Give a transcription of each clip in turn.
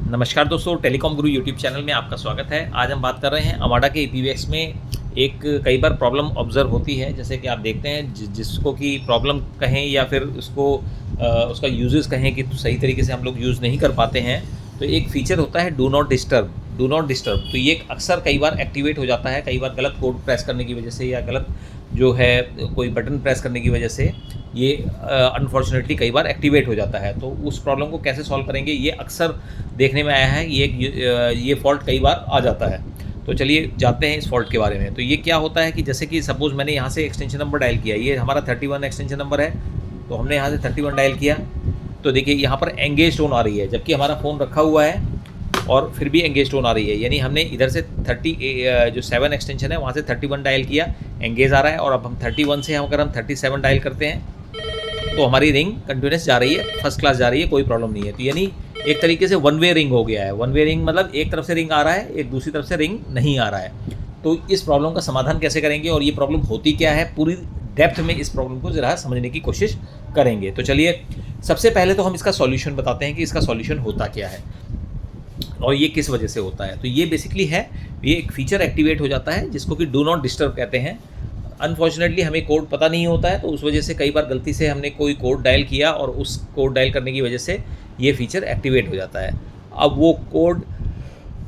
नमस्कार दोस्तों, टेलीकॉम गुरु YouTube channel में आपका स्वागत है। आज हम बात कर रहे हैं अमाडा के ईपीवीएक्स में एक कई बार प्रॉब्लम ऑब्जर्व होती है। जैसे कि आप देखते हैं जिसको कि प्रॉब्लम कहें या फिर उसका यूजेस कहें कि सही तरीके से हम लोग यूज़ नहीं कर पाते हैं। तो एक फ़ीचर होता है डू नॉट डिस्टर्ब। तो ये अक्सर कई बार एक्टिवेट हो जाता है, कई बार गलत कोड प्रेस करने की वजह से या गलत जो है कोई बटन प्रेस करने की वजह से ये अनफॉर्चुनेटली कई बार एक्टिवेट हो जाता है। तो उस प्रॉब्लम को कैसे सॉल्व करेंगे, ये अक्सर देखने में आया है। ये फॉल्ट कई बार आ जाता है। तो चलिए जानते हैं इस फॉल्ट के बारे में। तो ये क्या होता है कि जैसे कि सपोज़ मैंने यहाँ से एक्सटेंशन नंबर डायल किया, ये हमारा 31 एक्सटेंशन नंबर है। तो हमने यहाँ से 31 डायल किया, तो देखिए यहाँ पर एंगेज टोन आ रही है, जबकि हमारा फ़ोन रखा हुआ है और फिर भी एंगेज टोन आ रही है। यानी हमने इधर से 7 एक्सटेंशन है वहाँ से 31 डायल किया, एंगेज आ रहा है। और अब हम 31 से अगर हम 37 डायल करते हैं तो हमारी रिंग कंटिन्यूस जा रही है, फर्स्ट क्लास जा रही है, कोई प्रॉब्लम नहीं है। तो यानी एक तरीके से वन वे रिंग हो गया है। वन वे रिंग मतलब एक तरफ से रिंग आ रहा है, एक दूसरी तरफ से रिंग नहीं आ रहा है। तो इस प्रॉब्लम का समाधान कैसे करेंगे और ये प्रॉब्लम होती क्या है, पूरी डेप्थ में इस प्रॉब्लम को ज़रा समझने की कोशिश करेंगे। तो चलिए सबसे पहले तो हम इसका सॉल्यूशन बताते हैं कि इसका सॉल्यूशन होता क्या है और ये किस वजह से होता है। तो ये बेसिकली है, ये एक फ़ीचर एक्टिवेट हो जाता है जिसको कि डू नॉट डिस्टर्ब कहते हैं। अनफॉर्चुनेटली हमें कोड पता नहीं होता है, तो उस वजह से कई बार गलती से हमने कोई कोड डायल किया और उस कोड डायल करने की वजह से ये फ़ीचर एक्टिवेट हो जाता है। अब वो कोड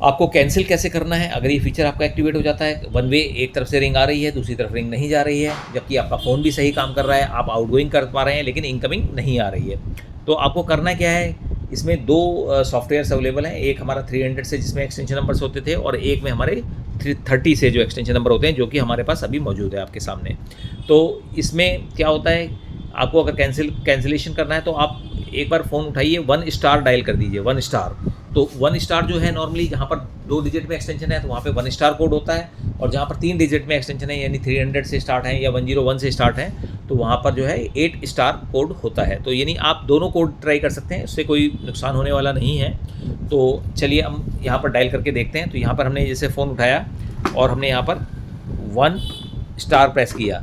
आपको कैंसिल कैसे करना है अगर ये फ़ीचर आपका एक्टिवेट हो जाता है। वन वे, एक तरफ से रिंग आ रही है, दूसरी तरफ रिंग नहीं जा रही है, जबकि आपका फ़ोन भी सही काम कर रहा है, आप आउटगोइंग कर पा रहे हैं लेकिन इनकमिंग नहीं आ रही है। तो आपको करना क्या है, इसमें दो सॉफ्टवेयर्स अवेलेबल हैं। एक हमारा 300 से जिसमें एक्सटेंशन नंबर्स होते थे और एक में हमारे 30 से जो एक्सटेंशन नंबर होते हैं, जो कि हमारे पास अभी मौजूद है आपके सामने। तो इसमें क्या होता है, आपको अगर कैंसिलेशन करना है तो आप एक बार फ़ोन उठाइए, 1 स्टार डायल कर दीजिए, 1 स्टार। तो 1 स्टार जो है नॉर्मली जहाँ पर 2 डिजिट में एक्सटेंशन है तो वहाँ पे 1 स्टार कोड होता है, और जहाँ पर 3 डिजिट में एक्सटेंशन है यानी 300 से स्टार्ट है या 101 से स्टार्ट है तो वहाँ पर जो है 8 स्टार कोड होता है। तो यानी आप दोनों कोड ट्राई कर सकते हैं, उससे कोई नुकसान होने वाला नहीं है। तो चलिए हम यहाँ पर डायल करके देखते हैं। तो यहाँ पर हमने जैसे फ़ोन उठाया और हमने यहाँ पर 1 स्टार प्रेस किया,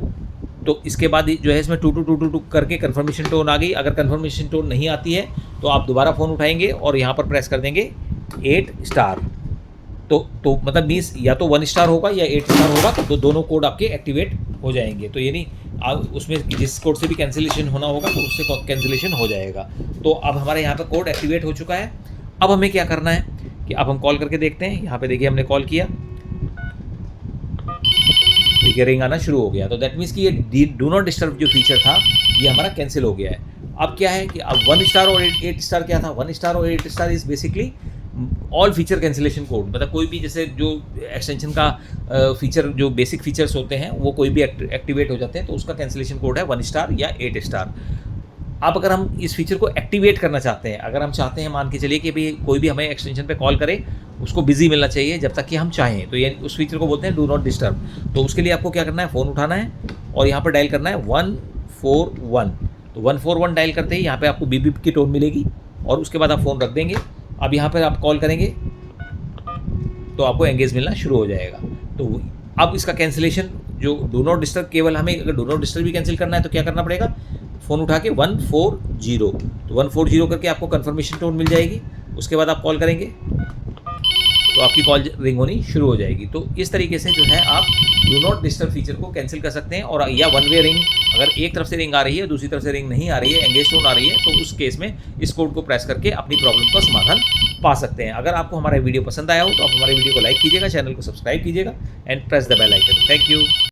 तो इसके बाद जो है इसमें 2222 करके कन्फर्मेशन टोन आ गई। अगर कन्फर्मेशन टोन नहीं आती है तो आप दोबारा फ़ोन उठाएंगे और यहाँ पर प्रेस कर देंगे 8 स्टार। तो मतलब मीन्स या तो 1 स्टार होगा या 8 स्टार होगा, तो दोनों कोड आपके एक्टिवेट हो जाएंगे। तो यानी उसमें जिस कोड से भी कैंसिलेशन होना होगा तो उससे कैंसिलेशन हो जाएगा। तो अब हमारे यहाँ पर कोड एक्टिवेट हो चुका है। अब हमें क्या करना है कि अब हम कॉल करके देखते हैं। यहाँ पे देखिए हमने कॉल किया, देखिए रिंग आना शुरू हो गया। तो दैट मीन्स कि ये डू नॉट डिस्टर्ब जो फीचर था ये हमारा कैंसिल हो गया है। अब क्या है कि अब 1 स्टार और 8 स्टार क्या था, 1 स्टार और 8 star is basically all feature cancellation code. मतलब कोई भी जैसे जो एक्सटेंशन का फीचर, जो बेसिक फीचर्स होते हैं वो कोई भी एक्टिवेट हो जाते हैं तो उसका कैंसिलेशन कोड है 1 स्टार या 8 स्टार। अब अगर हम इस फीचर को एक्टिवेट करना चाहते हैं, अगर हम चाहते हैं मान के चलिए कि भाई कोई भी हमें एक्सटेंशन पे कॉल करे, उसको बिजी मिलना चाहिए जब तक कि हम चाहें, तो ये उस फीचर को बोलते हैं डू नॉट डिस्टर्ब। तो उसके लिए आपको क्या करना है, फ़ोन उठाना है और यहाँ पर डायल करना है 141। तो 141 डायल करते ही यहाँ पे आपको बीप की टोन मिलेगी और उसके बाद आप फ़ोन रख देंगे। अब यहाँ पर आप कॉल करेंगे तो आपको एंगेज मिलना शुरू हो जाएगा। तो अब इसका कैंसिलेशन जो डू नॉट डिस्टर्ब, केवल हमें अगर डू नॉट डिस्टर्ब भी कैंसिल करना है तो क्या करना पड़ेगा, फ़ोन उठा के 140, तो 140 करके आपको कन्फर्मेशन टोन मिल जाएगी। उसके बाद आप कॉल करेंगे तो आपकी कॉल रिंग होनी शुरू हो जाएगी। तो इस तरीके से जो है आप डू नॉट डिस्टर्ब फीचर को कैंसिल कर सकते हैं। और या वन वे रिंग, अगर एक तरफ से रिंग आ रही है दूसरी तरफ से रिंग नहीं आ रही है, एंगेज टोन आ रही है, तो उस केस में इस कोड को प्रेस करके अपनी प्रॉब्लम का समाधान पा सकते हैं। अगर आपको हमारा वीडियो पसंद आया हो तो आप हमारे वीडियो को लाइक कीजिएगा, चैनल को सब्सक्राइब कीजिएगा and press the bell icon. Thank you.